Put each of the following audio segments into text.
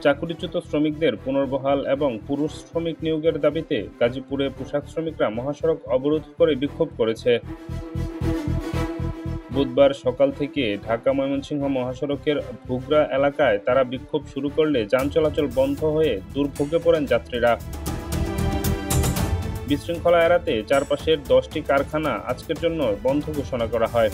চাকরিচ্যুত শ্রমিকদের পুনর্বহাল এবং পুরুষ শ্রমিক নিয়োগের দাবিতে গাজীপুরে পোশাক শ্রমিকরা মহাসড়ক অবরোধ করে বিক্ষোভ করেছে। বুধবার সকাল থেকে ঢাকা-ময়মনসিংহ মহাসড়কের ভুগড়া এলাকায় তারা বিক্ষোভ শুরু করলে যান চলাচল বন্ধ হয়ে দুর্ভোগে পড়েন যাত্রীরা। বিশৃঙ্খলা এড়াতে চারপাশের 10টি কারখানা আজকের জন্য বন্ধ ঘোষণা করা হয়।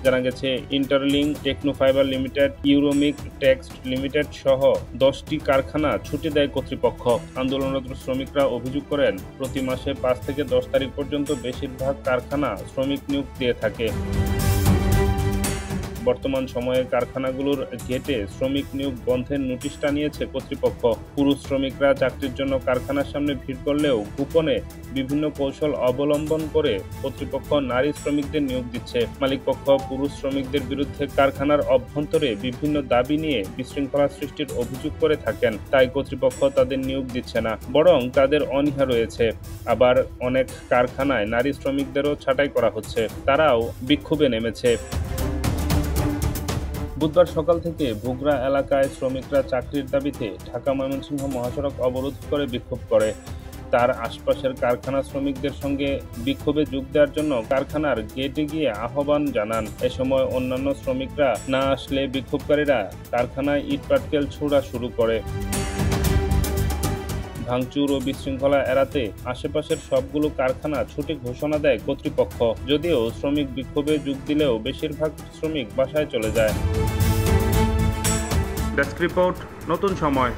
জানা গেছে, ইন্টারলিংক, টেকনোফাইবার লিমিটেড, ইউরোমিক টেক্সট লিমিটেড সহ 10টি কারখানা ছুটি দেয় কর্তৃপক্ষ। আন্দোলনরত শ্রমিকরা অভিযোগ করেন, প্রতি মাসে 5 থেকে 10 তারিখ পর্যন্ত বেশিরভাগ কারখানা শ্রমিক নিয়োগ দিয়ে থাকে। বর্তমান সময়ে কারখানাগুলোর গেটে শ্রমিক নিয়োগ বন্ধের নোটিশ টানিয়েছে কর্তৃপক্ষ। পুরুষ শ্রমিকরা চাকরির জন্য কারখানার সামনে ভিড় করলেও গোপনে বিভিন্ন কৌশল অবলম্বন করে কর্তৃপক্ষ নারী শ্রমিকদের নিয়োগ দিচ্ছে। মালিকপক্ষ পুরুষ শ্রমিকদের বিরুদ্ধে কারখানার অভ্যন্তরে বিভিন্ন দাবি নিয়ে বিশৃঙ্খলা সৃষ্টির অভিযোগ করে থাকেন। তাই কর্তৃপক্ষ তাদের নিয়োগ দিচ্ছে না, বরং তাদের অনীহা রয়েছে। আবার অনেক কারখানায় নারী শ্রমিকদেরও ছাঁটাই করা হচ্ছে, তারাও বিক্ষোভে নেমেছে। বুধবার সকাল থেকে ভুগড়া এলাকায় শ্রমিকরা চাকরির দাবিতে ঢাকা-ময়মনসিংহ মহাসড়ক অবরোধ করে বিক্ষোভ করে। তার আশপাশের কারখানা শ্রমিকদের সঙ্গে বিক্ষোভে যোগ দেওয়ার জন্য কারখানার গেটে গিয়ে আহ্বান জানান। এ সময় অন্যান্য শ্রমিকরা না আসলে বিক্ষোভকারীরা কারখানায় ইটপাটকেল ছোড়া শুরু করে। ভাঙচুর ও বিশৃঙ্খলা এড়াতে আশেপাশের সবগুলো কারখানা ছুটি ঘোষণা দেয় কর্তৃপক্ষ। যদিও শ্রমিক বিক্ষোভে যোগ দিলেও বেশিরভাগ শ্রমিক বাসায় চলে যায়। ডেস্ক রিপোর্ট, নতুন সময়।